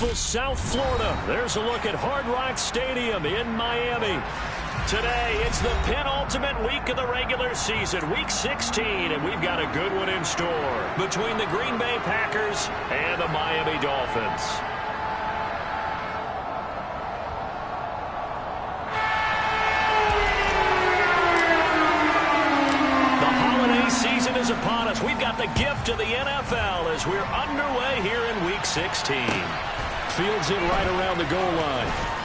beautiful South Florida. There's a look at Hard Rock Stadium in Miami. Today, it's the penultimate week of the regular season, Week 16, and we've got a good one in store between the Green Bay Packers and the Miami Dolphins. The holiday season is upon us. We've got the gift of the NFL as we're underway here in Week 16. Fields in right around the goal line.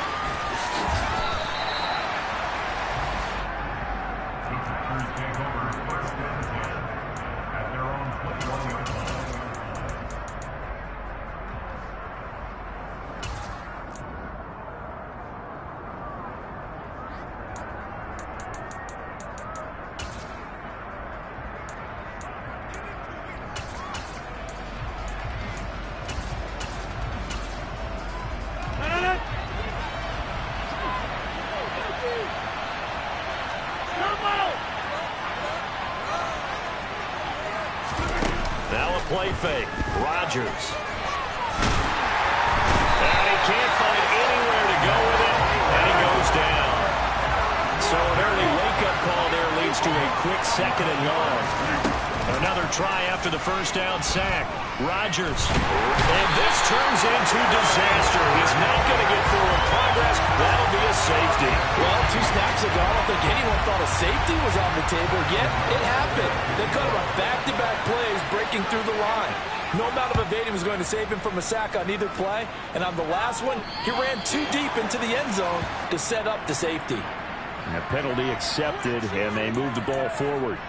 Play fake. Rodgers. And he can't find anywhere to go with it, and he goes down. So an early wake-up call there leads to a quick 2nd and long. Another try after the first down sack. Rodgers. And this turns into disaster. He's not going to get forward progress. That'll be a safety. Well, 2 snaps ago, I don't think anyone thought a safety was on the table, yet it happened. They cut him on back-to-back plays, breaking through the line. No amount of evading was going to save him from a sack on either play, and on the last one, he ran too deep into the end zone to set up the safety. And a penalty accepted, and they move the ball forward.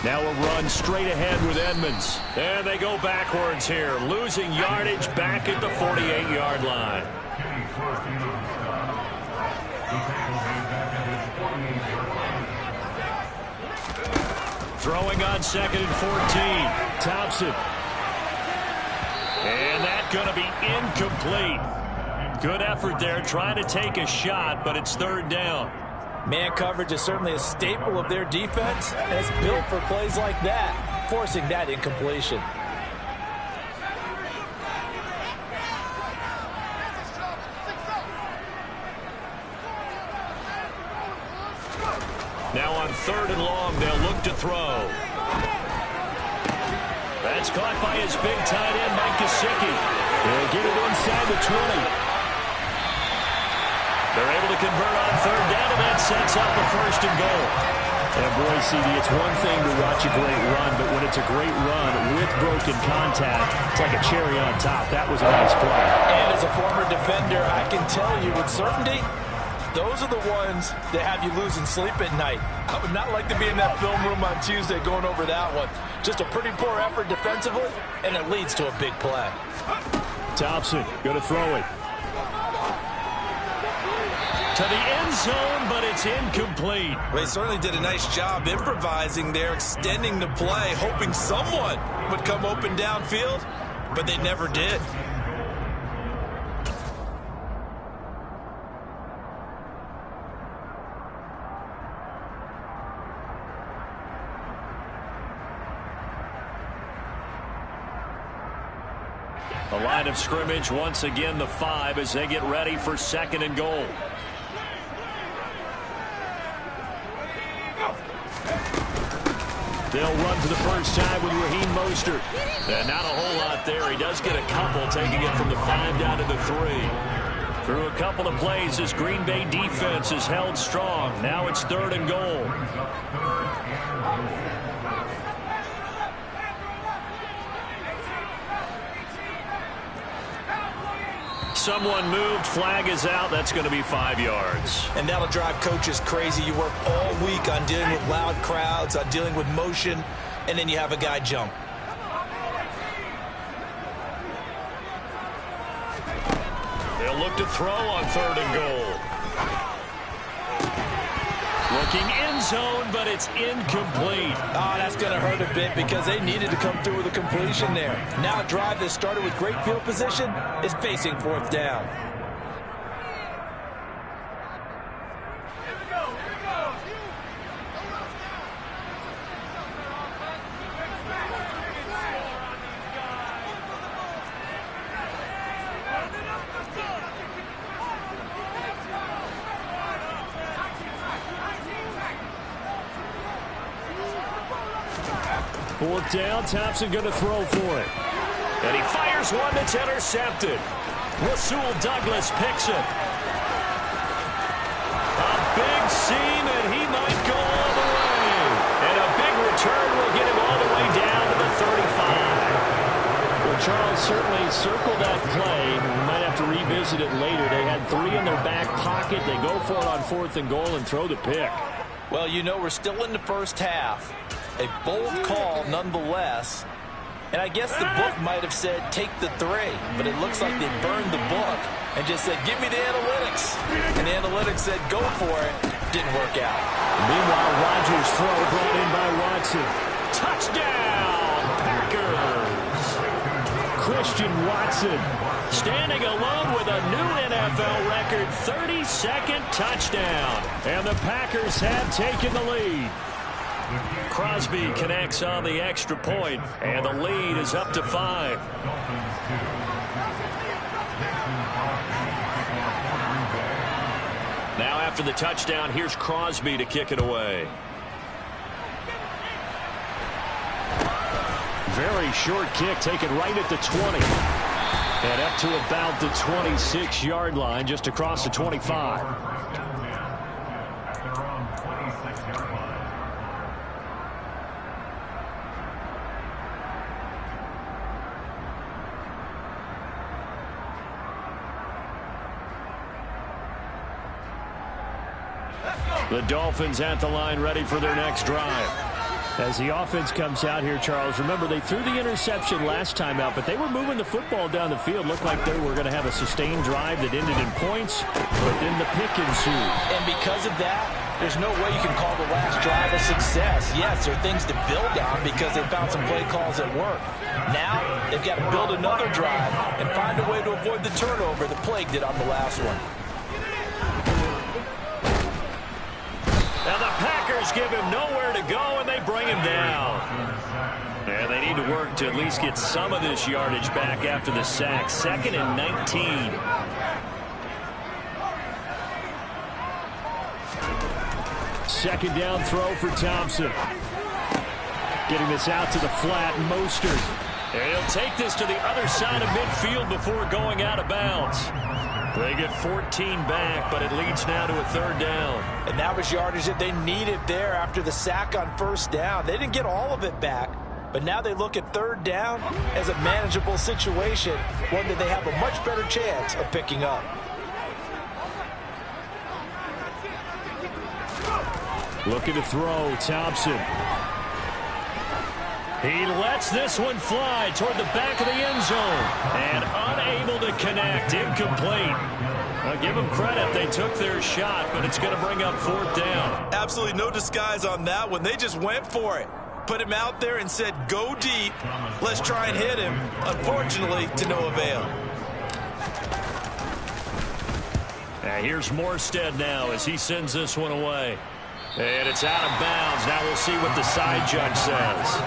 Now a run straight ahead with Edmonds. And they go backwards here, losing yardage back at the 48-yard line. Throwing on 2nd and 14. Thompson. And that's going to be incomplete. Good effort there, trying to take a shot, but it's 3rd down. Man coverage is certainly a staple of their defense, and it's built for plays like that, forcing that incompletion. Now on 3rd and long, they'll look to throw. That's caught by his big tight end, Mike Gesicki. They'll get it inside the 20. They're able to convert on 3rd down, and that sets up a 1st and goal. And boy, CD, it's one thing to watch a great run, but when it's a great run with broken contact, it's like a cherry on top. That was a nice play. And as a former defender, I can tell you with certainty, those are the ones that have you losing sleep at night. I would not like to be in that film room on Tuesday going over that one. Just a pretty poor effort defensively, and it leads to a big play. Thompson going to throw it. To the end zone, but it's incomplete. Well, they certainly did a nice job improvising there, extending the play, hoping someone would come open downfield, but they never did. The line of scrimmage, once again, the 5 as they get ready for 2nd and goal. They'll run for the first time with Raheem Mostert. And not a whole lot there. He does get a couple, taking it from the 5 down to the 3. Through a couple of plays, this Green Bay defense is held strong. Now it's 3rd and goal. someone moved. Flag is out. That's going to be 5 yards. And that'll drive coaches crazy. You work all week on dealing with loud crowds, on dealing with motion, and then you have a guy jump. They'll look to throw on 3rd and goal. Looking end zone, but it's incomplete. Oh, that's going to hurt a bit because they needed to come through with a completion there. Now a drive that started with great field position is facing 4th down. Fourth down, Thompson going to throw for it. And he fires one that's intercepted. Rasul Douglas picks it. A big seam, and he might go all the way. And a big return will get him all the way down to the 35. Well, Charles certainly circled that play. We might have to revisit it later. They had 3 in their back pocket. They go for it on 4th and goal and throw the pick. Well, you know, we're still in the first half. A bold call nonetheless. And I guess the book might have said take the 3, but it looks like they burned the book and just said give me the analytics. And the analytics said go for it. Didn't work out. Meanwhile, Rodgers' throw brought in by Watson. Touchdown, Packers. Christian Watson standing alone with a new NFL record 32nd touchdown. And the Packers have taken the lead. Crosby connects on the extra point, and the lead is up to 5. Now after the touchdown, here's Crosby to kick it away. Very short kick, taken right at the 20. And up to about the 26-yard line, just across the 25. The Dolphins at the line, ready for their next drive. As the offense comes out here, Charles, remember they threw the interception last time out, but they were moving the football down the field. Looked like they were going to have a sustained drive that ended in points, but then the pick ensued. And because of that, there's no way you can call the last drive a success. Yes, there are things to build on because they found some play calls that work. Now they've got to build another drive and find a way to avoid the turnover the plague did on the last one. Now the Packers give him nowhere to go, and they bring him down. And they need to work to at least get some of this yardage back after the sack. 2nd and 19. Second down throw for Thompson. Getting this out to the flat, Mostert. And he'll take this to the other side of midfield before going out of bounds. They get 14 back, but it leads now to a 3rd down. And that was yardage that they needed there after the sack on 1st down. They didn't get all of it back, but now they look at 3rd down as a manageable situation, one that they have a much better chance of picking up. Looking to throw, Thompson. He lets this one fly toward the back of the end zone. And unable to connect. Incomplete. I'll give them credit. They took their shot, but it's going to bring up 4th down. Absolutely no disguise on that one. They just went for it. Put him out there and said, go deep. Let's try and hit him. Unfortunately, to no avail. Here's Morstead now as he sends this one away. And it's out of bounds. Now we'll see what the side judge says.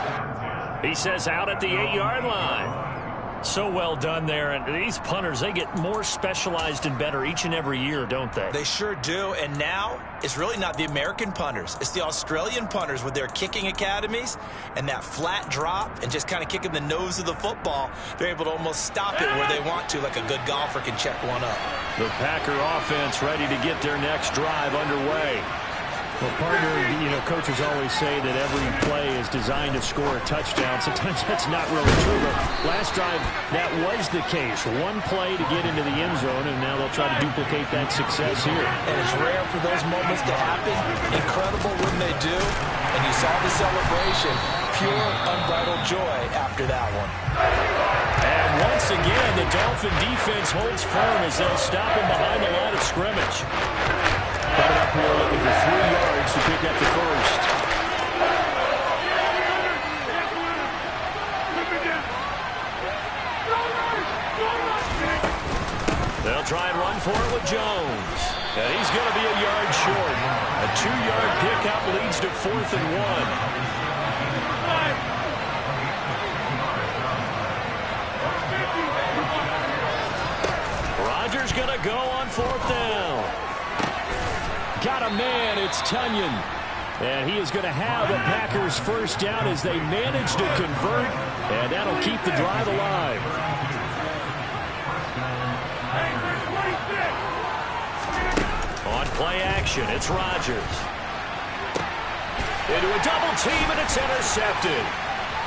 He says out at the 8-yard line. So well done there. And these punters, they get more specialized and better each and every year, don't they? They sure do. And now it's really not the American punters. It's the Australian punters with their kicking academies and that flat drop and just kind of kicking the nose of the football. They're able to almost stop it where they want to, like a good golfer can check one up. The Packer offense ready to get their next drive underway. Well, partner, coaches always say that every play is designed to score a touchdown. Sometimes that's not really true, but last drive, that was the case. One play to get into the end zone, and now they'll try to duplicate that success here. And it's rare for those moments to happen. Incredible when they do. And you saw the celebration. Pure, unbridled joy after that one. And once again, the Dolphin defense holds firm as they'll stop him behind the line of scrimmage. Coming up here looking for 3 yards to pick up the first. They'll try and run for it with Jones. And he's going to be a yard short. A 2-yard pickup leads to 4th and 1. Rodgers going to go on 4th down. Got a man, it's Tunyon. And he is going to have a Packers first down as they manage to convert. And that'll keep the drive alive. On play action, it's Rodgers. Into a double team, and it's intercepted.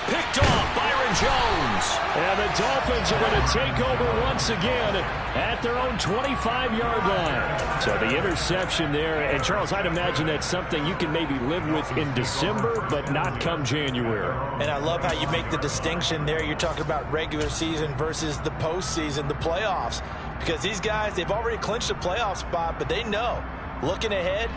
Picked off Byron Jones. And the Dolphins are going to take over once again at their own 25-yard line. So the interception there. And, Charles, I'd imagine that's something you can maybe live with in December, but not come January. And I love how you make the distinction there. You're talking about regular season versus the postseason, the playoffs. Because these guys, they've already clinched a playoff spot, but they know, looking ahead,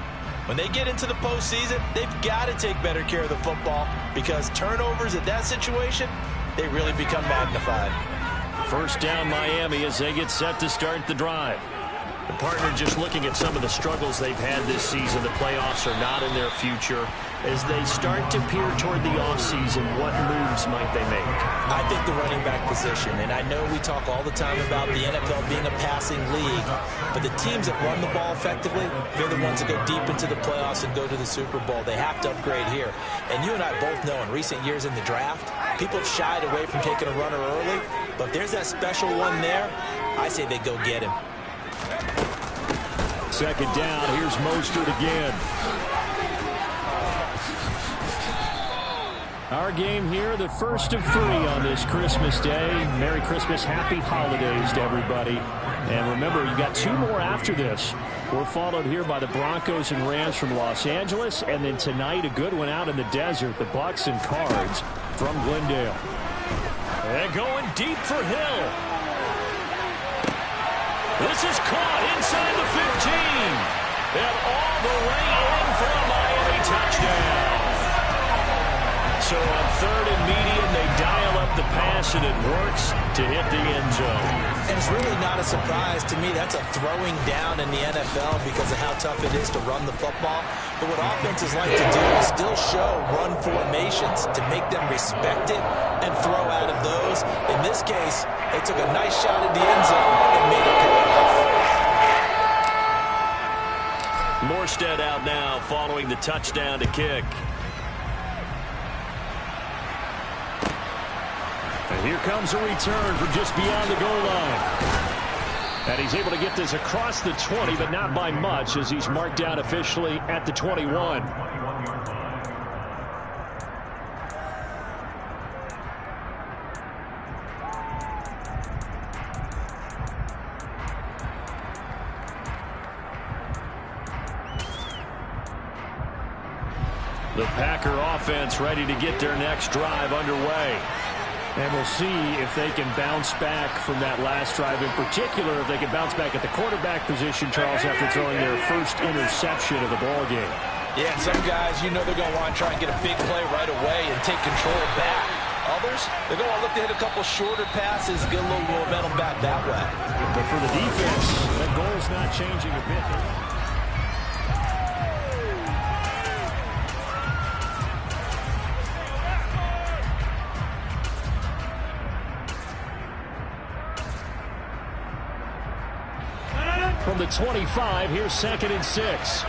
when they get into the postseason, they've got to take better care of the football because turnovers at that situation, they really become magnified. First down Miami as they get set to start the drive. The partner just looking at some of the struggles they've had this season. The playoffs are not in their future. As they start to peer toward the offseason, what moves might they make? I think the running back position, and I know we talk all the time about the NFL being a passing league, but the teams that run the ball effectively, they're the ones that go deep into the playoffs and go to the Super Bowl. They have to upgrade here. And you and I both know in recent years in the draft, people have shied away from taking a runner early, but if there's that special one there, I say they go get him. Second down, here's Mostert again. Our game here, the first of 3 on this Christmas Day. Merry Christmas, happy holidays to everybody. And remember, you got 2 more after this. We're followed here by the Broncos and Rams from Los Angeles. And then tonight, a good one out in the desert, the Bucks and Cards from Glendale. And going deep for Hill. This is caught inside the 15. And all the way in for a Miami touchdown. So on 3rd and medium, they dial up the pass, and it works to hit the end zone. And it's really not a surprise to me. That's a throwing down in the NFL because of how tough it is to run the football. But what offenses like to do is still show run formations to make them respect it and throw out of those. In this case, they took a nice shot at the end zone and made it pay off. Morstead out now following the touchdown to kick. And here comes a return from just beyond the goal line. And he's able to get this across the 20, but not by much as he's marked down officially at the 21. The Packer offense ready to get their next drive underway. And we'll see if they can bounce back from that last drive. In particular, if they can bounce back at the quarterback position, Charles, after throwing their first interception of the ball game. Yeah, and some guys, you know they're going to want to try and get a big play right away and take control back. Others, they're going to look to hit a couple shorter passes, get a little momentum back that way. But for the defense, that goal's not changing a bit. From the 25, here's 2nd and 6.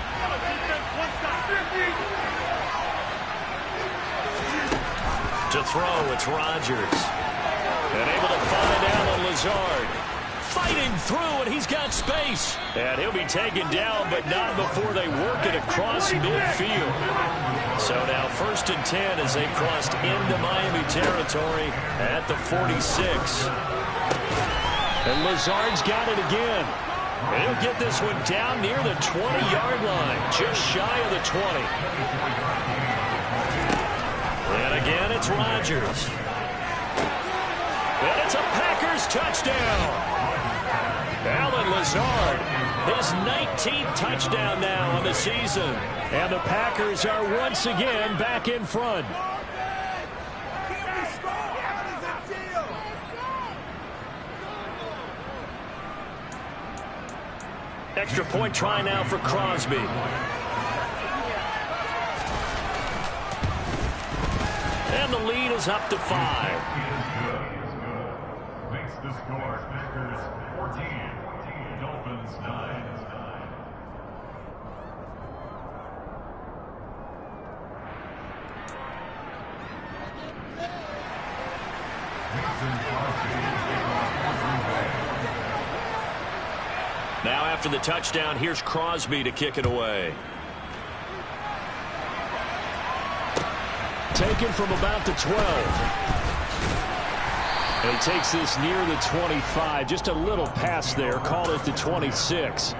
To throw, it's Rodgers. And able to find Allen Lazard. fighting through, and he's got space. And he'll be taken down, but not before they work it across midfield. So now 1st and 10 as they crossed into Miami territory at the 46. And Lazard's got it again. He'll get this one down near the 20-yard line, just shy of the 20. And again, it's Rodgers. And it's a Packers touchdown. Allen Lazard, his 19th touchdown now on the season. And the Packers are once again back in front. Extra point try now for Crosby. And the lead is up to 5. Makes the score Packers 14, Dolphins 9. Now after the touchdown, here's Crosby to kick it away. Taken from about the 12. And he takes this near the 25. Just a little pass there. Call it the 26.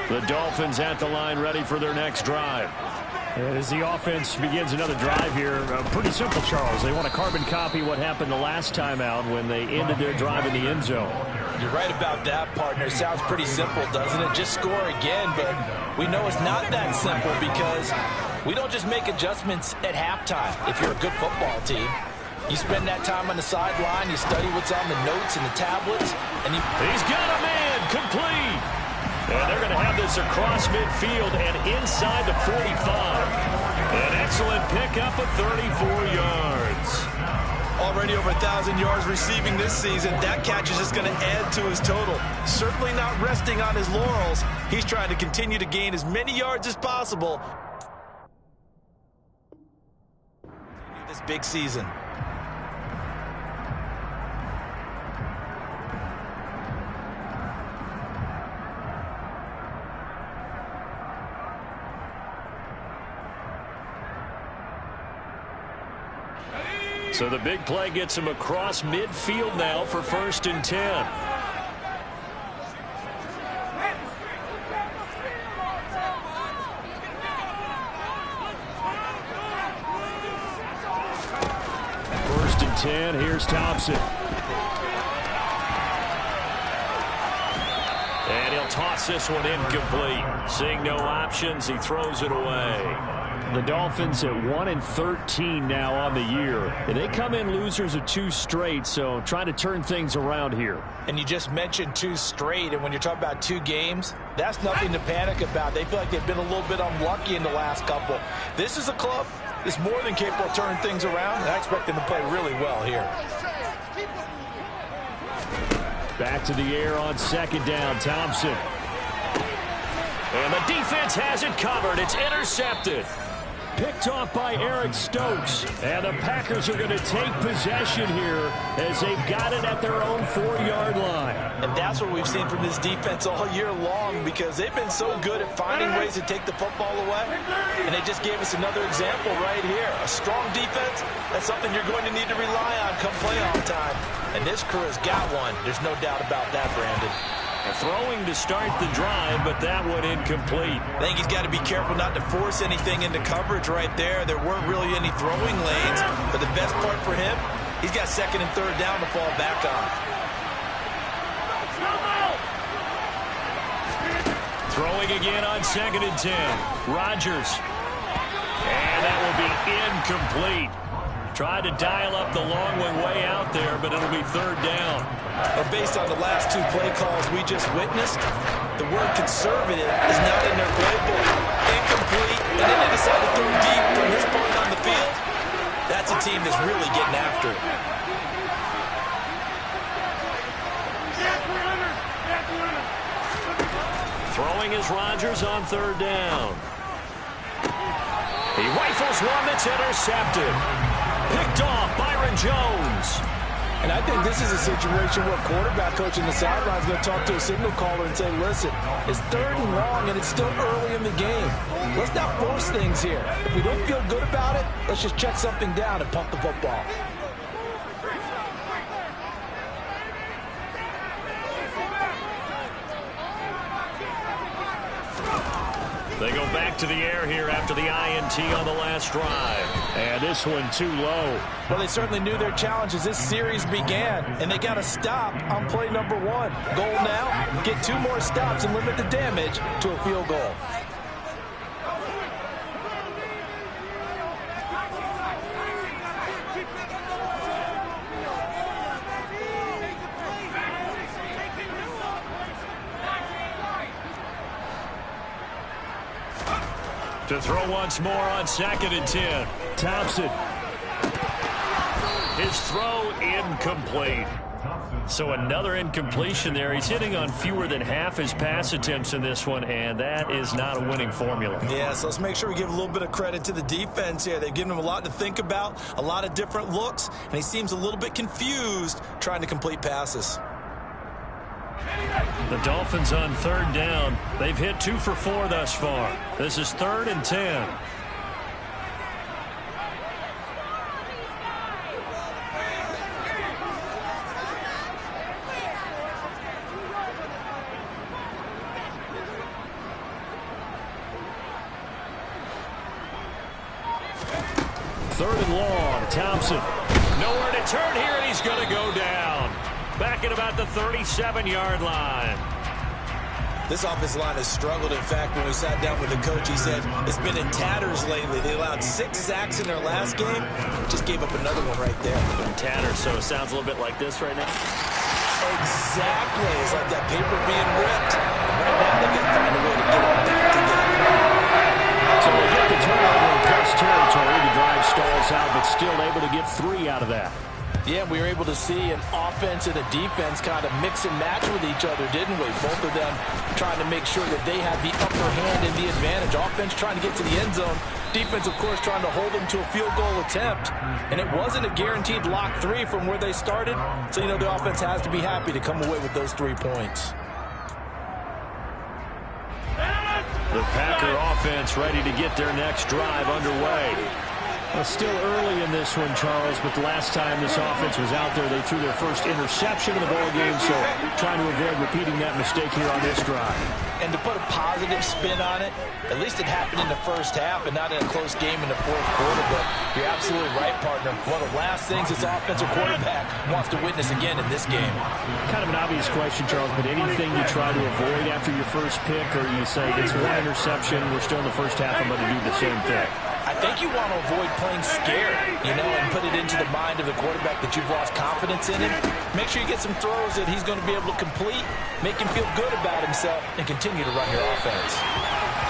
The Dolphins at the line, ready for their next drive. And as the offense begins another drive here, pretty simple, Charles. They want to carbon copy what happened the last time out when they ended their drive in the end zone. You're right about that, partner. Sounds pretty simple, doesn't it? Just score again, but we know it's not that simple because we don't just make adjustments at halftime if you're a good football team. You spend that time on the sideline, you study what's on the notes and the tablets, and he's got a man, complete. And they're going to have this across midfield and inside the 45. An excellent pickup of 34 yards. Already over 1,000 yards receiving this season. That catch is just going to add to his total. Certainly not resting on his laurels. He's trying to continue to gain as many yards as possible this big season. So the big play gets him across midfield now for 1st and 10. First and 10, here's Thompson. And he'll toss this one incomplete. Seeing no options, he throws it away. The Dolphins at 1-13 now on the year. And they come in losers of 2 straight, so trying to turn things around here. And you just mentioned 2 straight, and when you're talking about 2 games, that's nothing to panic about. They feel like they've been a little bit unlucky in the last couple. This is a club that's more than capable of turning things around, and I expect them to play really well here. Back to the air on 2nd down, Thompson. And the defense has it covered. It's intercepted. Picked off by Eric Stokes. And the Packers are going to take possession here as they've got it at their own 4-yard line. And that's what we've seen from this defense all year long because they've been so good at finding ways to take the football away. And they just gave us another example right here. A strong defense, that's something you're going to need to rely on come playoff time. And this crew has got one. There's no doubt about that, Brandon. Throwing to start the drive, but that one incomplete. I think he's got to be careful not to force anything into coverage right there. There weren't really any throwing lanes, but the best part for him, he's got 2nd and 3rd down to fall back on. Throwing again on 2nd and 10. Rodgers. And that will be incomplete. Tried to dial up the long one way out there, but it'll be 3rd down. Based on the last 2 play calls we just witnessed, the word conservative is not in their playbook. Incomplete, and then they decide to throw deep from this point on the field. That's a team that's really getting after it. is Rodgers on 3rd down. He rifles one that's intercepted. Picked off Byron Jones. And I think this is a situation where quarterback coach in the sideline is going to talk to a signal caller and say, listen, it's 3rd and long and it's still early in the game. Let's not force things here. If we don't feel good about it, let's just check something down and pump the football. They go back to the air here after the INT on the last drive. And this one too low. Well, they certainly knew their challenge as this series began, and they got to stop on play number 1. Goal now, get 2 more stops and limit the damage to a field goal. To throw once more on 2nd and 10. Thompson. His throw incomplete. So another incompletion there. He's hitting on fewer than half his pass attempts in this one, and that is not a winning formula. Yeah, so let's make sure we give a little bit of credit to the defense here. They've given him a lot to think about, a lot of different looks, and he seems a little bit confused trying to complete passes. The Dolphins on 3rd down. They've hit 2 for 4 thus far. This is 3rd and 10. Third and long. Thompson. Nowhere to turn here, and he's going to go down. Back at about the 37-yard line. This offensive line has struggled. In fact, when we sat down with the coach, he said it's been in tatters lately. They allowed 6 sacks in their last game. Just gave up another one right there. In tatters, so it sounds a little bit like this right now. Exactly. It's like that paper being ripped. And right now, they've got to find a way to get it back together. So they get the turnover in plus territory. The drive stalls out, but still able to get 3 out of that. Yeah, we were able to see an offense and a defense kind of mix and match with each other, didn't we? Both of them trying to make sure that they had the upper hand and the advantage. Offense trying to get to the end zone. Defense, of course, trying to hold them to a field goal attempt. And it wasn't a guaranteed lock 3 from where they started. So, you know, the offense has to be happy to come away with those 3 points. The Packer offense ready to get their next drive underway. Well, still early in this one, Charles, but the last time this offense was out there, they threw their first interception of the ball game, so trying to avoid repeating that mistake here on this drive. And to put a positive spin on it, at least it happened in the first half and not in a close game in the 4th quarter, but you're absolutely right, partner. One of the last things this offensive quarterback wants to witness again in this game. Kind of an obvious question, Charles, but anything you try to avoid after your first pick, or you say it's 1 interception, we're still in the first half, I'm going to do the same thing? I think you want to avoid playing scared, you know, and put it into the mind of the quarterback that you've lost confidence in him. Make sure you get some throws that he's going to be able to complete, make him feel good about himself, and continue to run your offense.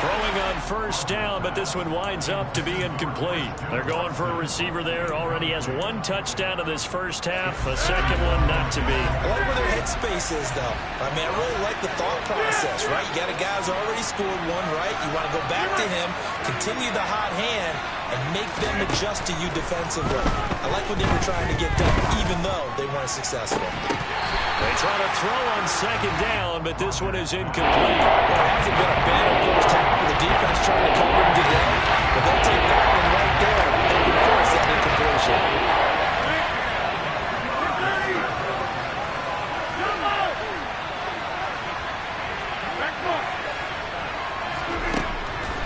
Throwing on 1st down, but this one winds up to be incomplete. They're going for a receiver there. Already has 1 touchdown in this first half. A second one not to be. I like where their headspace is, though. I mean, I really like the thought process, right? You got a guy who's already scored 1, right? You want to go back to him, continue the hot hand, and make them adjust to you defensively. I like what they were trying to get done, even though they weren't successful. They try to throw on 2nd down, but this one is incomplete. Well, it hasn't been a bad first half for the defense trying to cover him today, but they'll take that one right there and force that incompletion.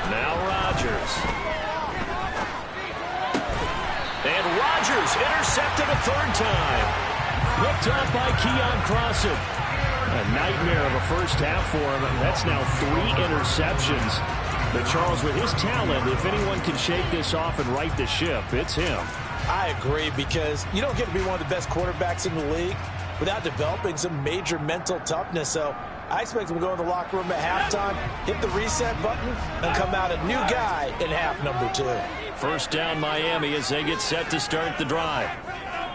Now Rodgers. And Rodgers intercepted a 3rd time. Picked off by Keon Crossan. A nightmare of a first half for him. That's now 3 interceptions. But Charles, with his talent, if anyone can shake this off and right the ship, it's him. I agree, because you don't get to be one of the best quarterbacks in the league without developing some major mental toughness. So I expect him to go in the locker room at halftime, hit the reset button, and come out a new guy in half number 2. 1st down Miami as they get set to start the drive.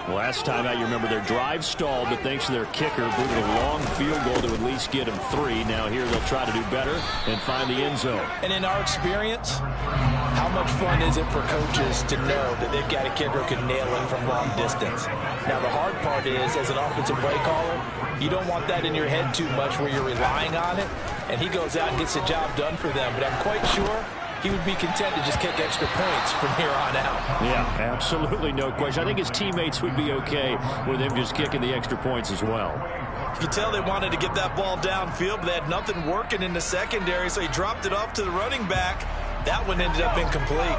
Last time out, you remember their drive stalled, but thanks to their kicker, booted a long field goal to at least get them 3. Now here they'll try to do better and find the end zone. And in our experience, how much fun is it for coaches to know that they've got a kicker who can nail it from long distance? Now the hard part is, as an offensive play caller, you don't want that in your head too much where you're relying on it, and he goes out and gets the job done for them. But I'm quite sure he would be content to just kick extra points from here on out. Yeah, absolutely no question. I think his teammates would be okay with him just kicking the extra points as well. You could tell they wanted to get that ball downfield, but they had nothing working in the secondary, so he dropped it off to the running back. That one ended up incomplete.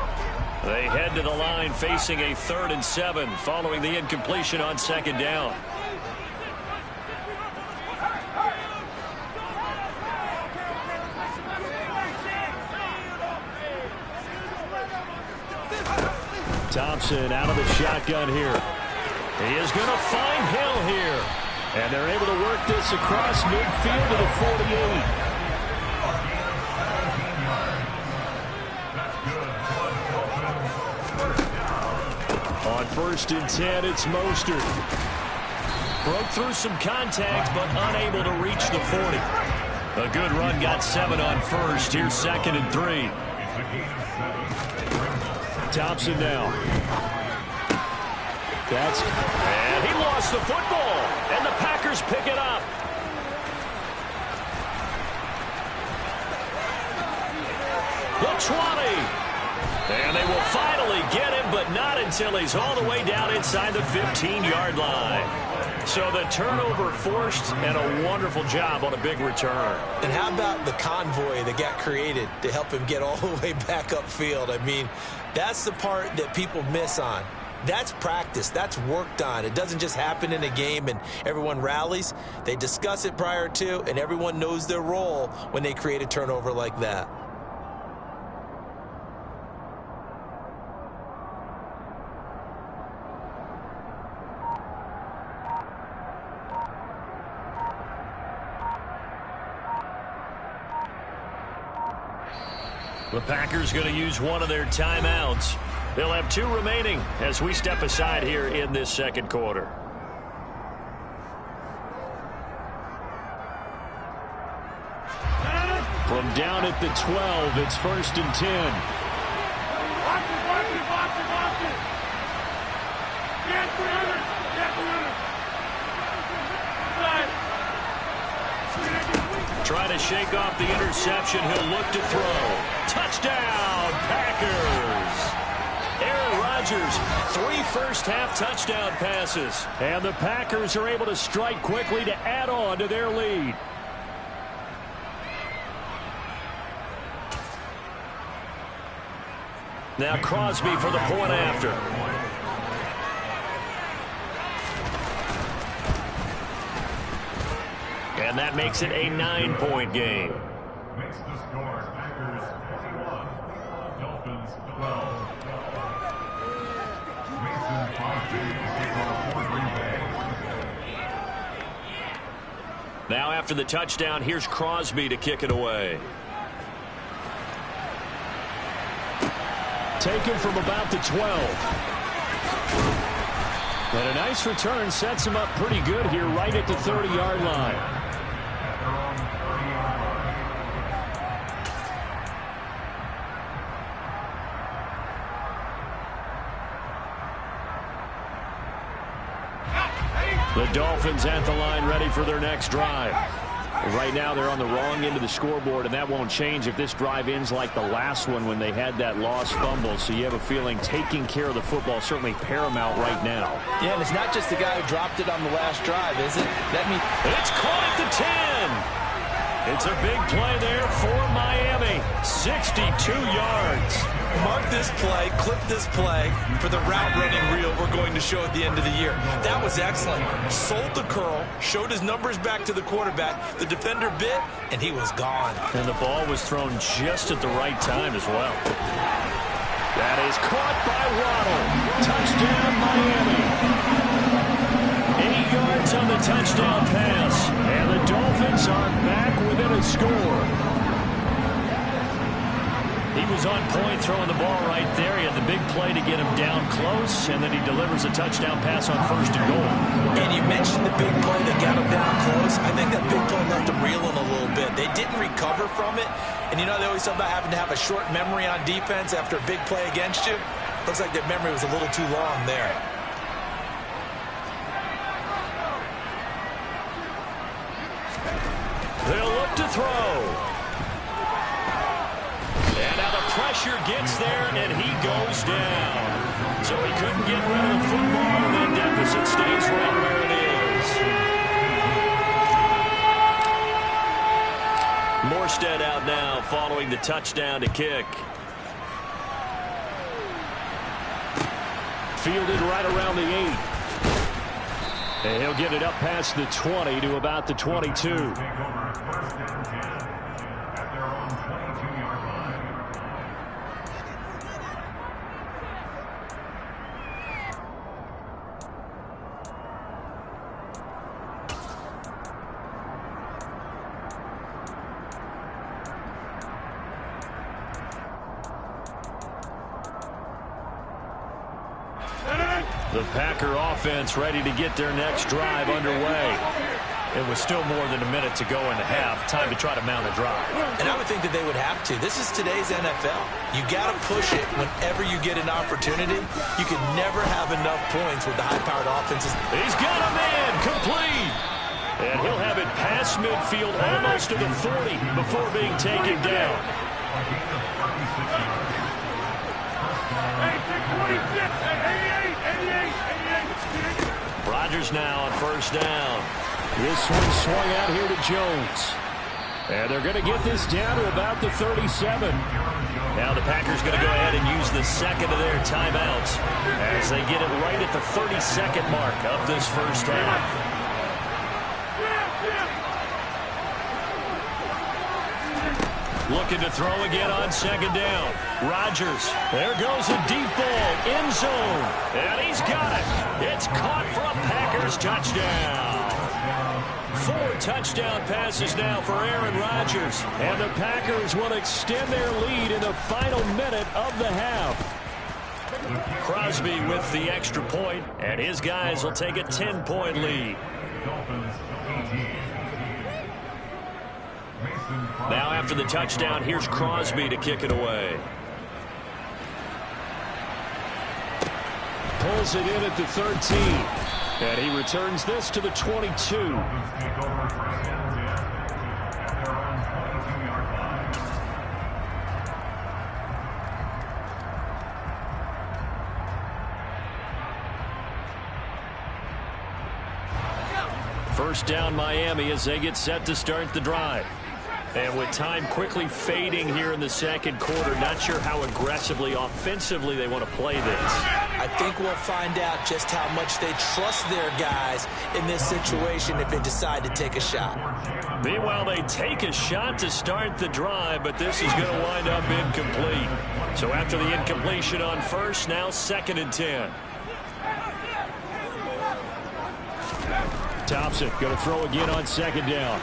They head to the line facing a 3rd and 7 following the incompletion on 2nd down. Thompson out of the shotgun here. He is going to find Hill here. And they're able to work this across midfield to the 48. On 1st and 10, it's Mostert. Broke through some contact, but unable to reach the 40. A good run got 7 on 1st. Here's 2nd and 3. Thompson now. And he lost the football. And the Packers pick it up. The 20. And they will finally get him, but not until he's all the way down inside the 15-yard line. So the turnover forced, and a wonderful job on a big return. And how about the convoy that got created to help him get all the way back upfield? I mean, that's the part that people miss on. That's practice. That's worked on. It doesn't just happen in a game and everyone rallies. They discuss it prior to, and everyone knows their role when they create a turnover like that. The Packers going to use one of their timeouts. They'll have 2 remaining as we step aside here in this 2nd quarter. From down at the 12, it's 1st and 10. Try to shake off the interception. He'll look to throw. Touchdown, Packers! Aaron Rodgers, 3 first-half touchdown passes. And the Packers are able to strike quickly to add on to their lead. Now Crosby for the point after. And that makes it a 9-point game. Makes the score Packers 21, Dolphins 12. Mason Crosby to take off for Green Bay. Now after the touchdown, here's Crosby to kick it away. Taken from about the 12. And a nice return sets him up pretty good here right at the 30-yard line. The Dolphins at the line ready for their next drive. Right now they're on the wrong end of the scoreboard, and that won't change if this drive ends like the last one when they had that lost fumble. So you have a feeling taking care of the football is certainly paramount right now. Yeah, and it's not just the guy who dropped it on the last drive, is it? It's caught at the 10. It's a big play there for Miami. 62 yards. Mark this play, clip this play for the route running reel we're going to show at the end of the year. That was excellent. Sold the curl, showed his numbers back to the quarterback. The defender bit, and he was gone. And the ball was thrown just at the right time as well. That is caught by Waddle. Touchdown, Miami. 8 yards on the touchdown pass. And the Dolphins are back within a score. He was on point throwing the ball right there. He had the big play play to get him down close, and then he delivers a touchdown pass on 1st and goal. And you mentioned the big play that got him down close. I think that big play left him reeling a little bit. They didn't recover from it. And you know, they always talk about having to have a short memory on defense after a big play against you. Looks like that memory was a little too long there. They'll look to throw. And now the pressure gets there, and he goes down. So he couldn't get rid of the football, and that deficit stays right where it is. Morstead out now following the touchdown to kick. Fielded right around the 8. And he'll get it up past the 20 to about the 22. The Packer offense ready to get their next drive underway. It was still more than a minute to go in the half. Time to try to mount a drive. And I would think that they would have to. This is today's NFL. You got to push it whenever you get an opportunity. You can never have enough points with the high-powered offenses. He's got a man complete. And he'll have it past midfield almost to the 40 before being taken down. Rodgers now on 1st down. This one swung out here to Jones. And they're going to get this down to about the 37. Now the Packers going to go ahead and use the second of their timeouts as they get it right at the 32nd mark of this first half. Looking to throw again on 2nd down. Rodgers. There goes a deep ball. End zone. And he's got it. It's caught for a Packers touchdown. 4 touchdown passes now for Aaron Rodgers. And the Packers will extend their lead in the final minute of the half. Crosby with the extra point, and his guys will take a 10-point lead. Now after the touchdown, here's Crosby to kick it away. Pulls it in at the 13. And he returns this to the 22. First down Miami as they get set to start the drive. And with time quickly fading here in the second quarter, not sure how aggressively, offensively they want to play this. I think we'll find out just how much they trust their guys in this situation if they decide to take a shot. Meanwhile, they take a shot to start the drive, but this is going to wind up incomplete. So after the incompletion on 1st, now 2nd and 10. Thompson going to throw again on 2nd down.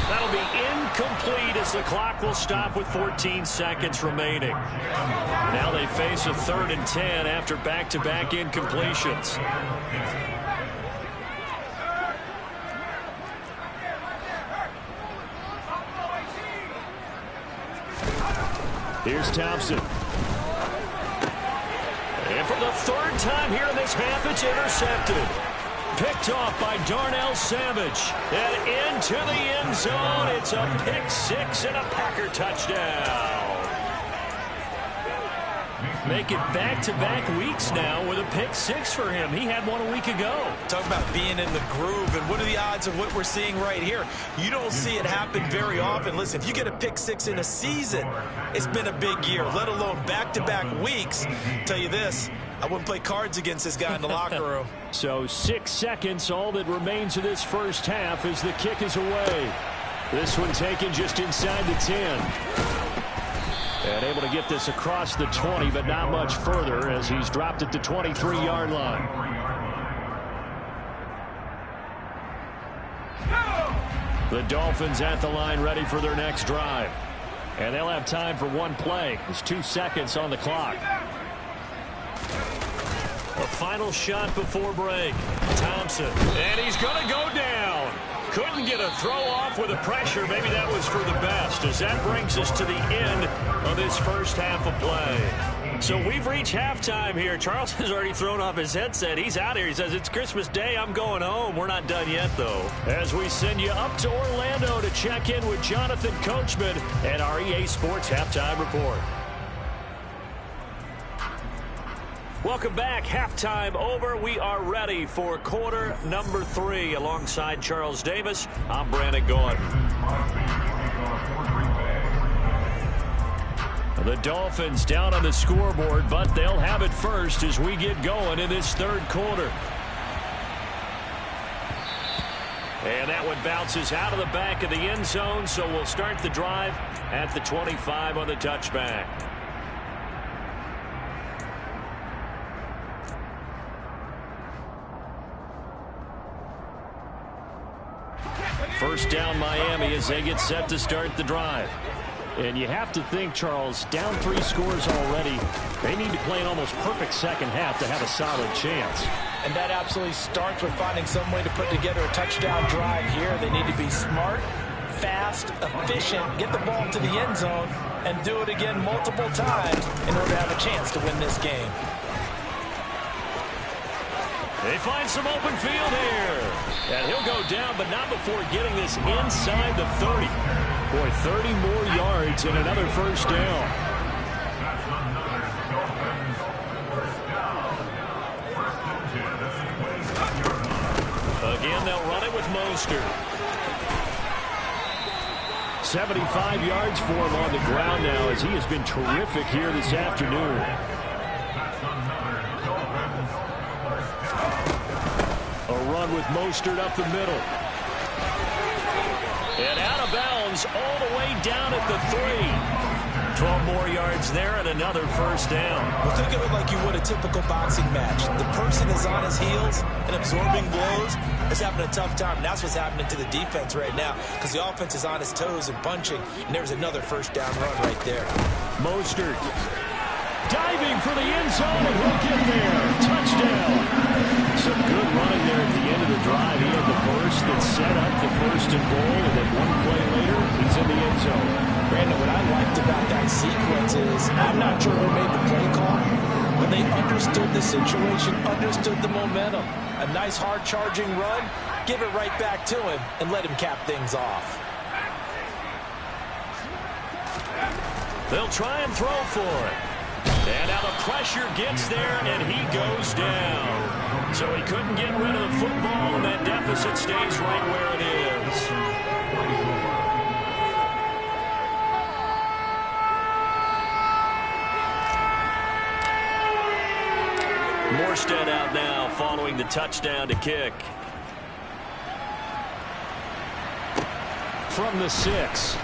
That'll be incomplete as the clock will stop with 14 seconds remaining. Now they face a 3rd and 10 after back-to-back incompletions. Here's Thompson. And for the 3rd time here in this half, it's intercepted. Picked off by Darnell Savage. And into the end zone. It's a pick-6 and a Packer touchdown. Make it back-to-back weeks now with a pick-6 for him. He had one a week ago. Talk about being in the groove, and what are the odds of what we're seeing right here? You don't see it happen very often. Listen, if you get a pick-6 in a season, it's been a big year, let alone back-to-back weeks. Tell you this, I wouldn't play cards against this guy in the locker room. So 6 seconds, all that remains of this first half as the kick is away. This one taken just inside the 10. And able to get this across the 20, but not much further as he's dropped at the 23-yard line. The Dolphins at the line ready for their next drive. And they'll have time for one play. There's 2 seconds on the clock. A final shot before break. Thompson. And he's going to go down. Couldn't get a throw off with the pressure. Maybe that was for the best, as that brings us to the end of this first half of play. So we've reached halftime here. Charles has already thrown off his headset. He's out here. He says, it's Christmas Day. I'm going home. We're not done yet, though. As we send you up to Orlando to check in with Jonathan Coachman and our EA Sports Halftime Report. Welcome back. Halftime over. We are ready for quarter number 3. Alongside Charles Davis, I'm Brandon Gordon. The Dolphins down on the scoreboard, but they'll have it first as we get going in this third quarter. And that one bounces out of the back of the end zone, so we'll start the drive at the 25 on the touchback. First down Miami as they get set to start the drive. And you have to think, Charles, down 3 scores already. They need to play an almost perfect second half to have a solid chance. And that absolutely starts with finding some way to put together a touchdown drive here. They need to be smart, fast, efficient, get the ball to the end zone, and do it again multiple times in order to have a chance to win this game. They find some open field here. And he'll go down, but not before getting this inside the 30. Boy, 30 more yards and another first down. Again, they'll run it with Mostert. 75 yards for him on the ground now as he has been terrific here this afternoon. A run with Mostert up the middle. And out of bounds all the way down at the 3. 12 more yards there and another first down. Well, think of it like you would a typical boxing match. The person is on his heels and absorbing blows, is having a tough time. And that's what's happening to the defense right now, because the offense is on his toes and punching, and there's another first down run right there. Mostert diving for the end zone, and he'll get there. Touchdown. Some good running there at the end of the drive. He had the burst that set up the first and goal, and then one play later, he's in the end zone. Brandon, what I liked about that sequence is, I'm not sure who made the play call, but they understood the situation, understood the momentum. A nice hard-charging run, give it right back to him, and let him cap things off. They'll try and throw for it. And now the pressure gets there, and he goes down. So he couldn't get rid of the football, and that deficit stays right where it is. Morstead out now following the touchdown to kick. From the 6.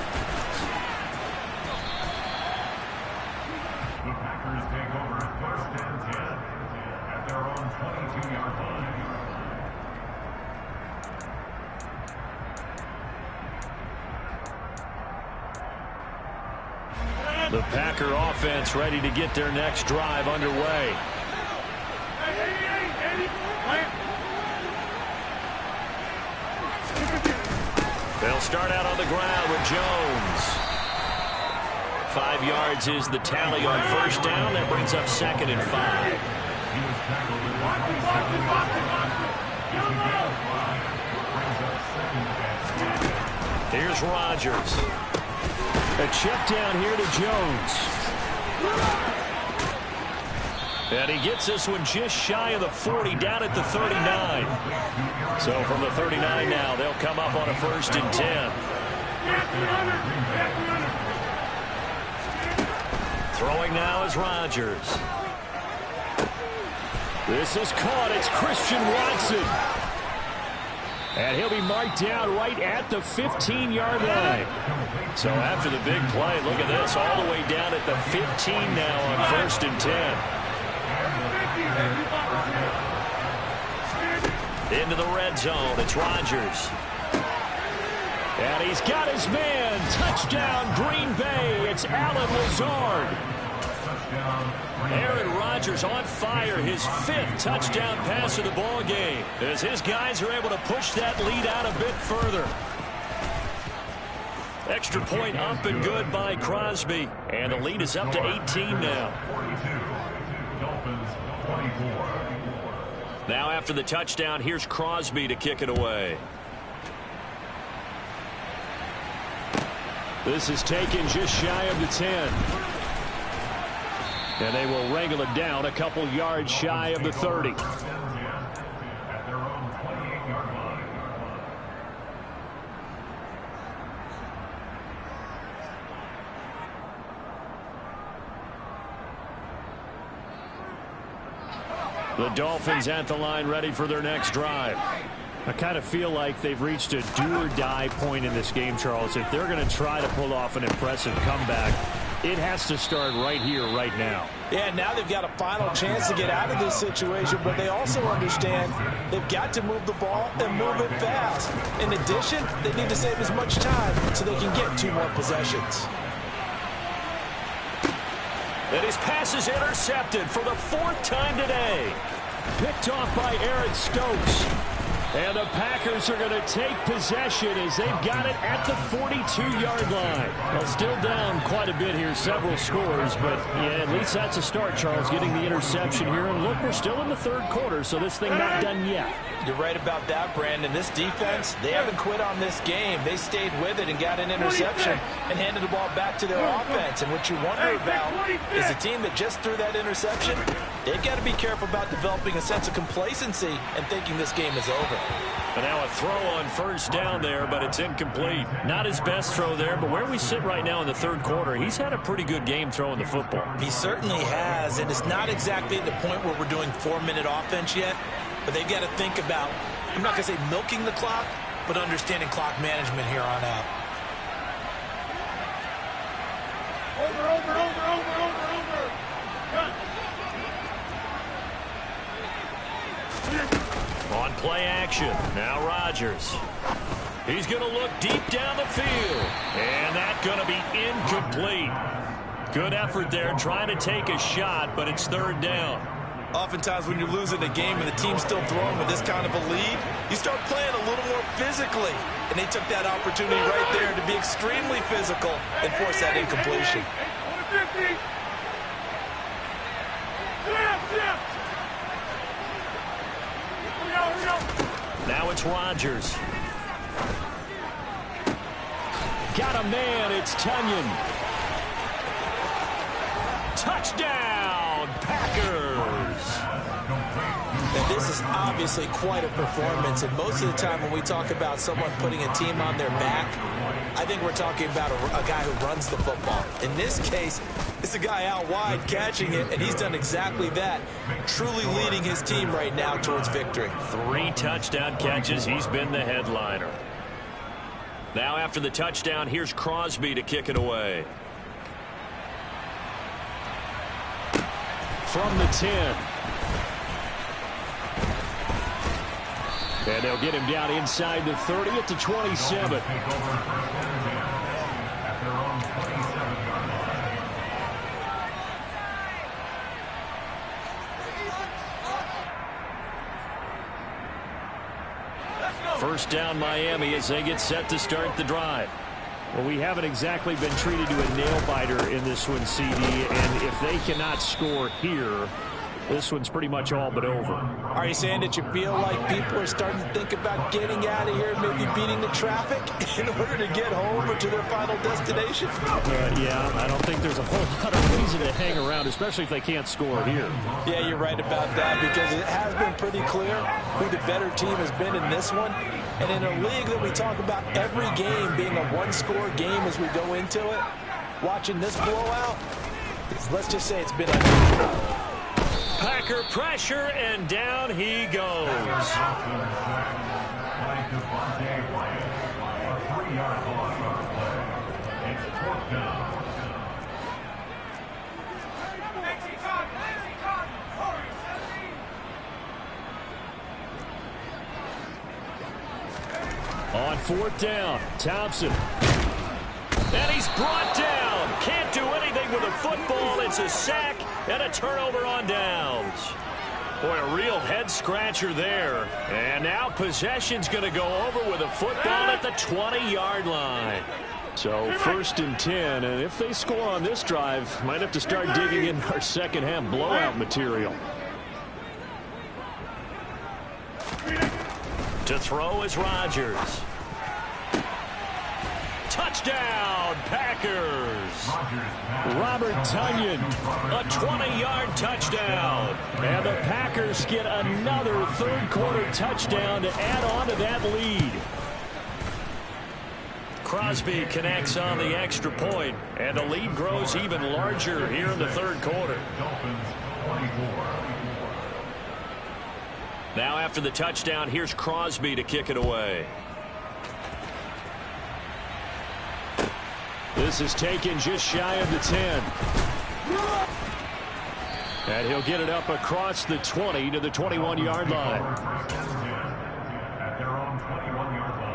The Packer offense ready to get their next drive underway. They'll start out on the ground with Jones. 5 yards is the tally on first down. That brings up 2nd and 5. Here's Rodgers. A check down here to Jones. And he gets this one just shy of the 40, down at the 39. So from the 39 now, they'll come up on a 1st and 10. Throwing now is Rodgers. This is caught. It's Christian Watson. And he'll be marked down right at the 15-yard line. So after the big play, look at this, all the way down at the 15 now on 1st and 10. Into the red zone, it's Rodgers. And he's got his man. Touchdown, Green Bay. It's Allen Lazard. Aaron Rodgers on fire, his 5th touchdown pass of the ball game, as his guys are able to push that lead out a bit further. Extra point up and good by Crosby, and the lead is up to 18 now. Now after the touchdown, here's Crosby to kick it away. This is taken just shy of the 10. And they will wrangle it down a couple yards shy of the 30. The Dolphins at the line ready for their next drive. I kind of feel like they've reached a do-or-die point in this game, Charles. If they're going to try to pull off an impressive comeback, it has to start right here, right now. Yeah, now they've got a final chance to get out of this situation, but they also understand they've got to move the ball and move it fast. In addition, they need to save as much time so they can get 2 more possessions. And his pass is intercepted for the 4th time today. Picked off by Aaron Stokes. And the Packers are going to take possession as they've got it at the 42-yard line. Well, still down quite a bit here, several scores, but yeah, at least that's a start, Charles, getting the interception here. And look, we're still in the 3rd quarter, so this thing not done yet. You're right about that, Brandon. This defense, they haven't quit on this game. They stayed with it and got an interception and handed the ball back to their offense. And what you wonder about is a team that just threw that interception, they've got to be careful about developing a sense of complacency and thinking this game is over. But now a throw on 1st down there, but it's incomplete. Not his best throw there, but where we sit right now in the 3rd quarter, he's had a pretty good game throwing the football. He certainly has, and it's not exactly at the point where we're doing 4-minute offense yet, but they've got to think about, I'm not going to say milking the clock, but understanding clock management here on out. On play action, now Rodgers. He's going to look deep down the field, and that's going to be incomplete. Good effort there, trying to take a shot, but it's 3rd down. Oftentimes when you're losing a game and the team's still throwing with this kind of a lead, you start playing a little more physically. And they took that opportunity right there to be extremely physical and force that incompletion. Now it's Rodgers. Got a man, it's Tunyon. Touchdown, Packers! And this is obviously quite a performance, and most of the time when we talk about someone putting a team on their back, I think we're talking about a guy who runs the football. In this case, it's a guy out wide catching it, and he's done exactly that, truly leading his team right now towards victory. 3 touchdown catches. He's been the headliner. Now after the touchdown, here's Crosby to kick it away. From the 10. And they'll get him down inside the 30 at the 27. First down Miami as they get set to start the drive. Well, we haven't exactly been treated to a nail-biter in this one, CD, and if they cannot score here, this one's pretty much all but over. Are you saying that you feel like people are starting to think about getting out of here, maybe beating the traffic in order to get home or to their final destination? Yeah, I don't think there's a whole lot of reason to hang around, especially if they can't score here. Yeah, you're right about that, because it has been pretty clear who the better team has been in this one. And in a league that we talk about every game being a one-score game as we go into it, watching this blowout, let's just say it's been unusual. Packer pressure, and down he goes. On 4th down, Thompson. And he's brought down. Can't do anything with a football. It's a sack, And a turnover on downs. Boy, a real head-scratcher there. And now possession's going to go over with a football at the 20-yard line. So 1st and 10, and if they score on this drive, might have to start digging in our second-half blowout material. To throw is Rodgers. Touchdown, Packers. Robert Tonyan, A 20-yard touchdown. and the Packers get another third-quarter touchdown to add on to that lead. Crosby connects on the extra point, and the lead grows even larger here in the third quarter. Dolphins 24. Now after the touchdown, here's Crosby to kick it away. This is taken just shy of the 10. And he'll get it up across the 20 to the 21-yard line. At their own 21-yard line.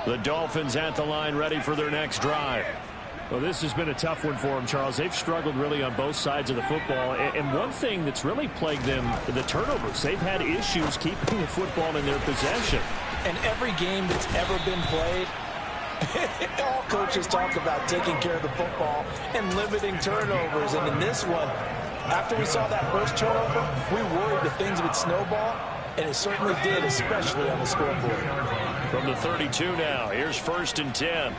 The Dolphins at the line, ready for their next drive. Well, this has been a tough one for them, Charles. They've struggled really on both sides of the football. And one thing that's really plagued them, the turnovers. They've had issues keeping the football in their possession. And every game that's ever been played, all coaches talk about taking care of the football and limiting turnovers. And in this one, after we saw that first turnover, we worried that things would snowball, and it certainly did, especially on the scoreboard. From the 32 now, here's 1st and 10.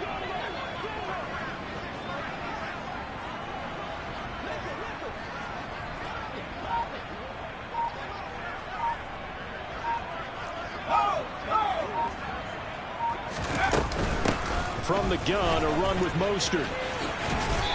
From the gun, a run with Mostert.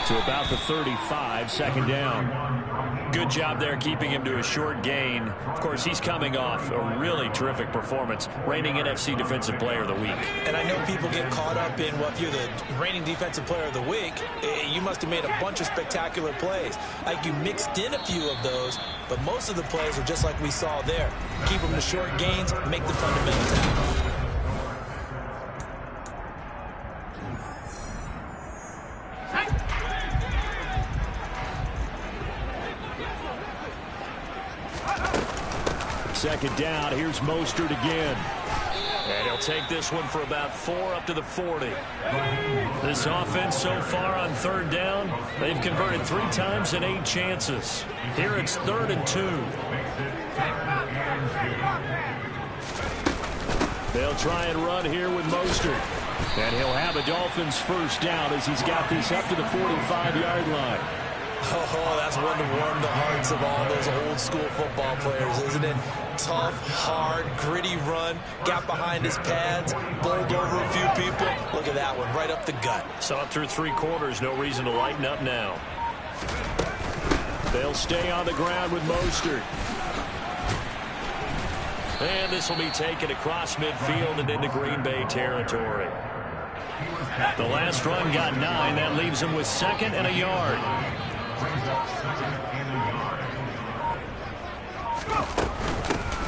To about the 35, 2nd down. Good job there keeping him to a short gain. Of course, he's coming off a really terrific performance, reigning NFC Defensive Player of the Week. And I know people get caught up in, well, if you're the reigning Defensive Player of the Week, you must have made a bunch of spectacular plays. Like, you mixed in a few of those, but most of the plays are just like we saw there. Keep them to short gains, make the fundamentals happen. Second down, here's Mostert again. And he'll take this one for about 4 up to the 40. This offense so far on 3rd down, they've converted 3 times in 8 chances. Here it's 3rd and 2. They'll try and run here with Mostert. And he'll have a Dolphins first down as he's got this up to the 45-yard line. Oh, that's one to warm the hearts of all those old school football players, isn't it? Tough, hard, gritty run, got behind his pads, bowled over a few people. Look at that one, right up the gut. So up through 3 quarters, no reason to lighten up now. They'll stay on the ground with Mostert. And this will be taken across midfield and into Green Bay territory. The last run got 9. That leaves him with 2nd and a yard.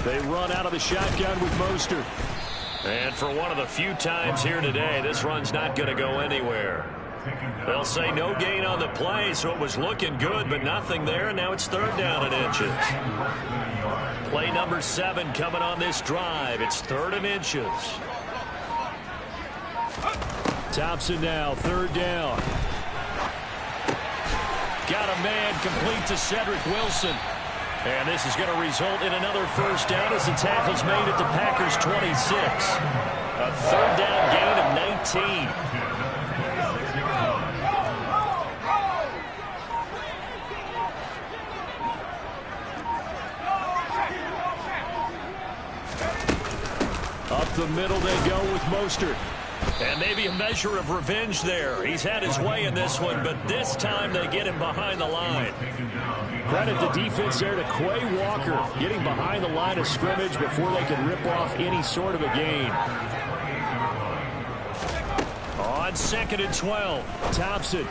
They run out of the shotgun with Mostert. And for one of the few times here today, this run's not going to go anywhere. They'll say no gain on the play, so it was looking good, but nothing there, and now it's 3rd down and inches. Play number 7 coming on this drive. It's 3rd and inches. Thompson now, 3rd down. Got a man complete to Cedric Wilson. And this is going to result in another first down as the tackle's made at the Packers' 26. A 3rd down gain of 19. Up the middle they go with Mostert. And maybe a measure of revenge there. He's had his way in this one, but this time they get him behind the line. Credit the defense there to Quay Walker, getting behind the line of scrimmage before they could rip off any sort of a gain. On 2nd and 12. Thompson.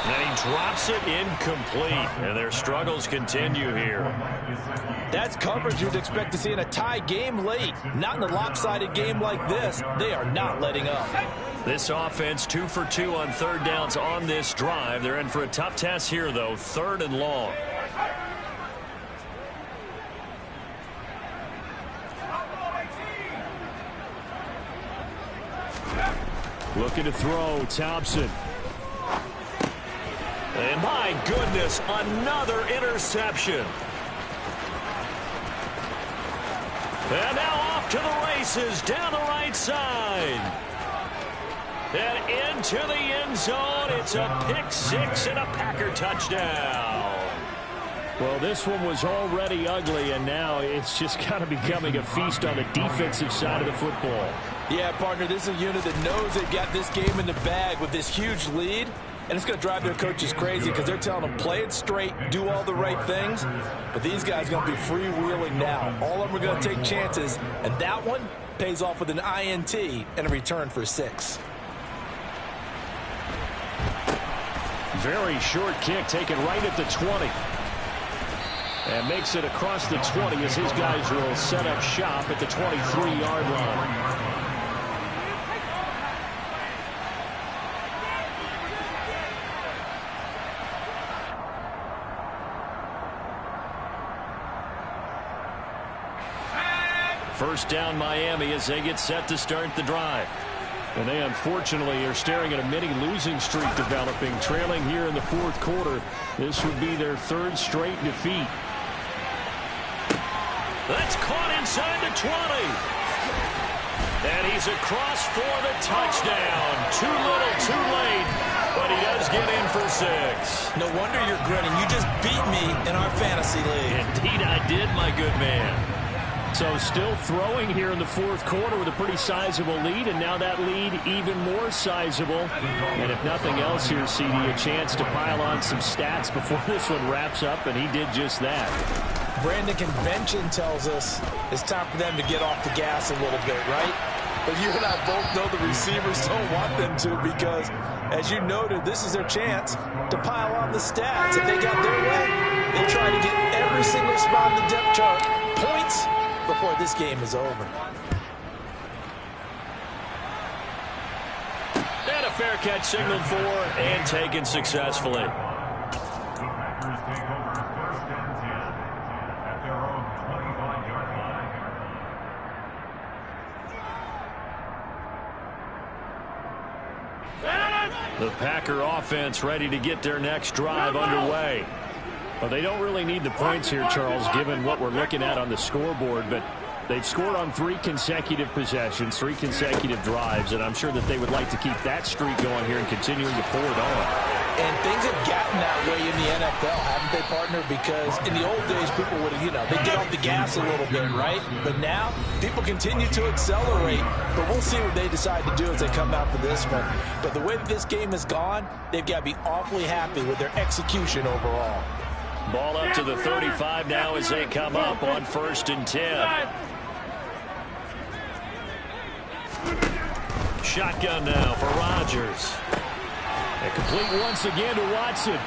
And he drops it incomplete. And their struggles continue here. That's coverage you'd expect to see in a tie game late. Not in a lopsided game like this. They are not letting up. This offense 2 for 2 on third downs on this drive. They're in for a tough test here, though. 3rd and long. Looking to throw, Thompson. And my goodness, another interception. And now off to the races down the right side. And into the end zone. It's a pick 6 and a Packer touchdown. Well, this one was already ugly, and now it's just kind of becoming a feast on the defensive side of the football. Yeah, partner, this is a unit that knows they've got this game in the bag with this huge lead, and it's going to drive their coaches crazy because they're telling them play it straight, do all the right things, but these guys are going to be freewheeling now. All of them are going to take chances, and that one pays off with an INT and a return for 6. Very short kick taken right at the 20. And makes it across the 20 as his guys will set up shop at the 23-yard line. First down Miami as they get set to start the drive. And they unfortunately are staring at a mini losing streak developing, trailing here in the 4th quarter. This would be their 3rd straight defeat. That's caught inside the 20. And he's across for the touchdown. Too little, too late. But he does get in for 6. No wonder you're grinning. You just beat me in our fantasy league. Indeed I did, my good man. So still throwing here in the 4th quarter with a pretty sizable lead, and now that lead even more sizable. And if nothing else here, CD, a chance to pile on some stats before this one wraps up, and he did just that. Brandon, convention tells us it's time for them to get off the gas a little bit, right? But you and I both know the receivers don't want them to because, as you noted, this is their chance to pile on the stats. If they got their way, they try to get every single spot in the depth chart points before this game is over. And a fair catch signaled for and taken successfully. The Packer offense ready to get their next drive underway. Well, they don't really need the points here, Charles, given what we're looking at on the scoreboard, but they've scored on 3 consecutive possessions, 3 consecutive drives, and I'm sure that they would like to keep that streak going here and continuing to pour it on. And things have gotten that way in the NFL, haven't they, partner? Because in the old days, people would, they get off the gas a little bit, right? But now, people continue to accelerate. But we'll see what they decide to do as they come out for this one. But the way that this game has gone, they've got to be awfully happy with their execution overall. Ball up to the 35 now as they come up on 1st and 10. Shotgun now for Rodgers. And complete once again to Watson.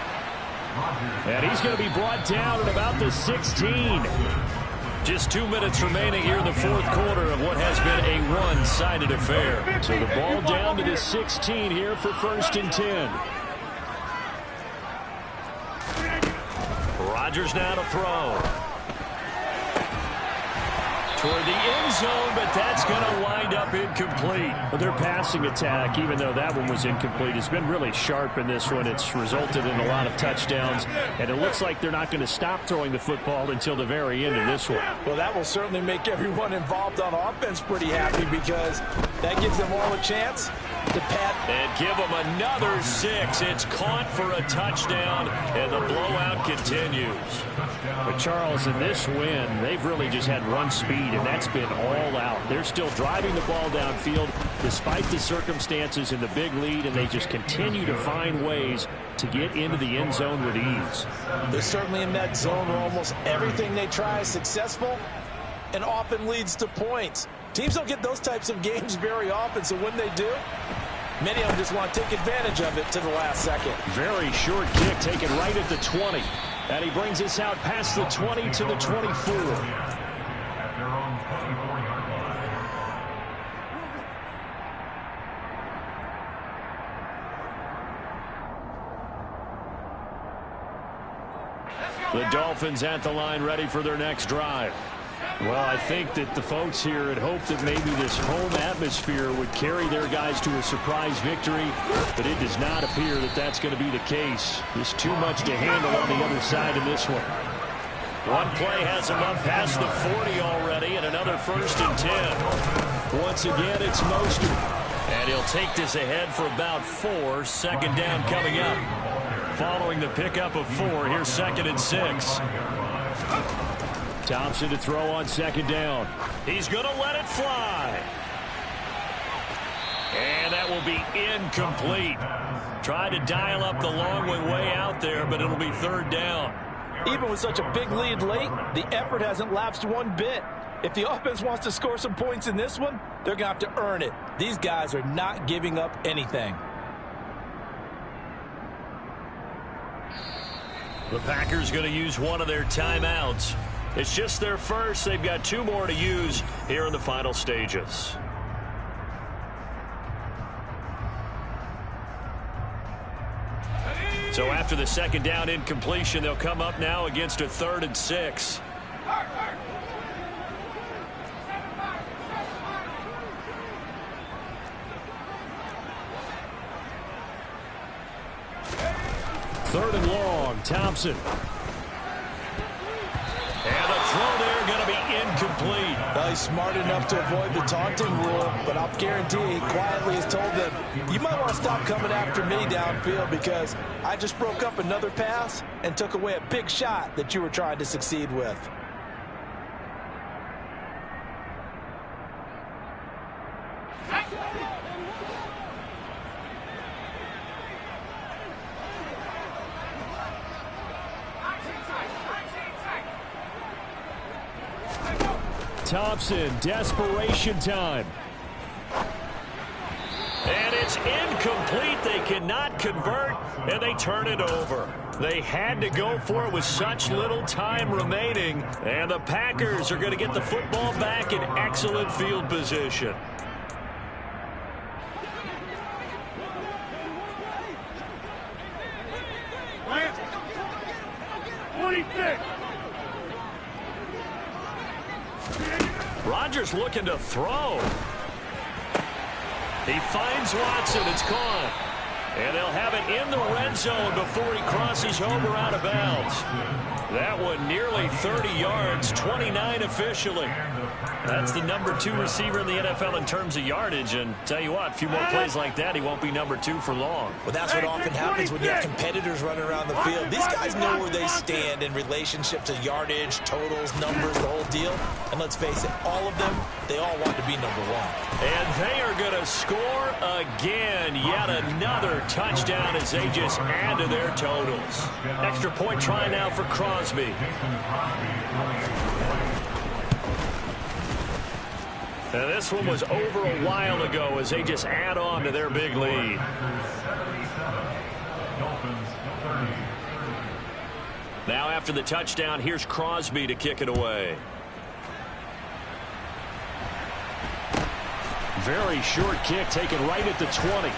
And he's going to be brought down at about the 16. Just 2 minutes remaining here in the 4th quarter of what has been a one-sided affair. So the ball down to the 16 here for 1st and 10. Rodgers now to throw. Toward the end zone, but that's going to wind up incomplete. Well, their passing attack, even though that one was incomplete, has been really sharp in this one. It's resulted in a lot of touchdowns, and it looks like they're not going to stop throwing the football until the very end of this one. Well, that will certainly make everyone involved on offense pretty happy because that gives them all a chance to pat. And give them another 6. It's caught for a touchdown, and the blowout continues. But Charles, in this win, they've really just had one speed, and that's been all out. They're still driving the ball downfield despite the circumstances and the big lead, and they just continue to find ways to get into the end zone with ease. They're certainly in that zone where almost everything they try is successful and often leads to points. Teams don't get those types of games very often, so when they do, many of them just want to take advantage of it to the last second. Very short kick taken right at the 20. And he brings us out past the 20 to the 24. At their own 24-yard line. The Dolphins at the line ready for their next drive. Well, I think that the folks here had hoped that maybe this home atmosphere would carry their guys to a surprise victory, but it does not appear that that's going to be the case. There's too much to handle on the other side in this one. One play has him up past the 40 already, and another 1st and 10. Once again, it's Mostert. And he'll take this ahead for about 4. Second down coming up. Following the pickup of 4, here's 2nd and 6. Thompson to throw on 2nd down. He's going to let it fly. And that will be incomplete. Tried to dial up the long one way out there, but it'll be 3rd down. Even with such a big lead late, the effort hasn't lapsed one bit. If the offense wants to score some points in this one, they're going to have to earn it. These guys are not giving up anything. The Packers going to use one of their timeouts. It's just their first. They've got 2 more to use here in the final stages. So after the 2nd down incompletion, they'll come up now against a 3rd and 6. Third and long, Thompson. And the throw there going to be incomplete. Well, he's smart enough to avoid the taunting rule, but I'll guarantee he quietly has told them, you might want to stop coming after me downfield because I just broke up another pass and took away a big shot that you were trying to succeed with. Thompson, desperation time. And it's incomplete. They cannot convert, and they turn it over. They had to go for it with such little time remaining, and the Packers are going to get the football back in excellent field position. Rodgers looking to throw. He finds Watson. It's caught. And they'll have it in the red zone before he crosses over out of bounds. That one nearly 30 yards, 29 officially. That's the number 2 receiver in the NFL in terms of yardage. And tell you what, a few more plays like that, he won't be number 2 for long. Well, that's what often happens when you have competitors running around the field. These guys know where they stand in relationship to yardage, totals, numbers, the whole deal. And let's face it, all of them, they all want to be number 1. And they are going to score again. Yet another touchdown as they just add to their totals. Extra point try now for Crosby. And this one was over a while ago as they just add on to their big lead. Now after the touchdown, here's Crosby to kick it away. Very short kick taken right at the 20.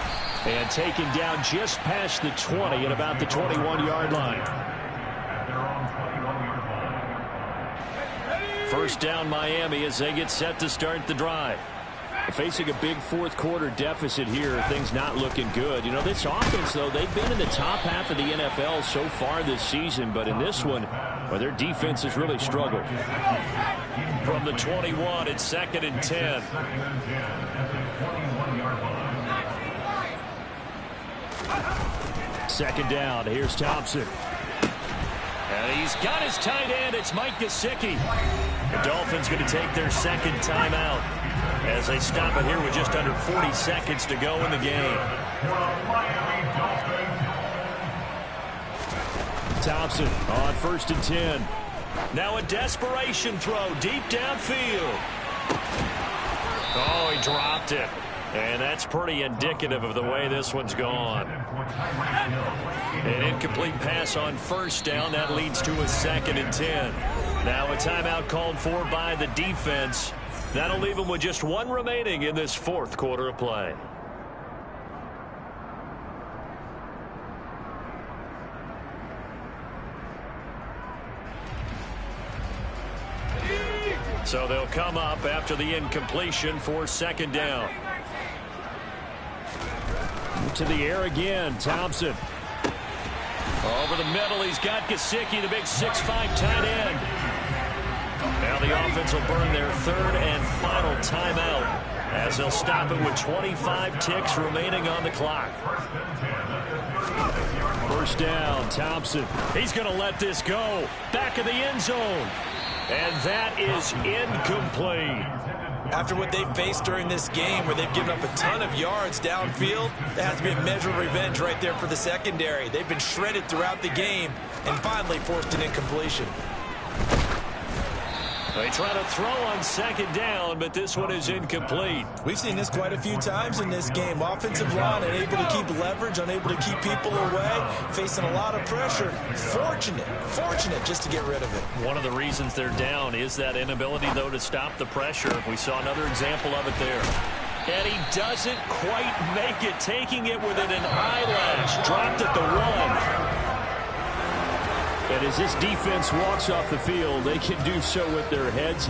And taken down just past the 20 at about the 21-yard line. First down Miami as they get set to start the drive. Facing a big fourth-quarter deficit here, things not looking good. You know, this offense, though, they've been in the top half of the NFL so far this season, but in this one, well, their defense has really struggled. From the 21, it's 2nd and 10. Second down, here's Thompson. And he's got his tight end. It's Mike Gesicki. The Dolphins going to take their 2nd timeout as they stop it here with just under 40 seconds to go in the game. Thompson on 1st and 10. Now a desperation throw deep downfield. Oh, he dropped it. And that's pretty indicative of the way this one's gone. An incomplete pass on first down. That leads to a 2nd and 10. Now a timeout called for by the defense. That'll leave them with just one remaining in this 4th quarter of play. So they'll come up after the incompletion for 2nd down. To the air again, Thompson. Over the middle, he's got Gesicki, the big 6'5" tight end. Now the offense will burn their 3rd and final timeout as they'll stop it with 25 ticks remaining on the clock. 1st down, Thompson. He's going to let this go. Back of the end zone. And that is incomplete. After what they've faced during this game where they've given up a ton of yards downfield, that has to be a measure of revenge right there for the secondary. They've been shredded throughout the game and finally forced an incompletion. They try to throw on 2nd down, but this one is incomplete. We've seen this quite a few times in this game. Offensive line unable to keep leverage, unable to keep people away, facing a lot of pressure. Fortunate just to get rid of it. One of the reasons they're down is that inability, though, to stop the pressure. We saw another example of it there. And he doesn't quite make it, taking it within an eyelash. Dropped at the 1. And as this defense walks off the field, they can do so with their heads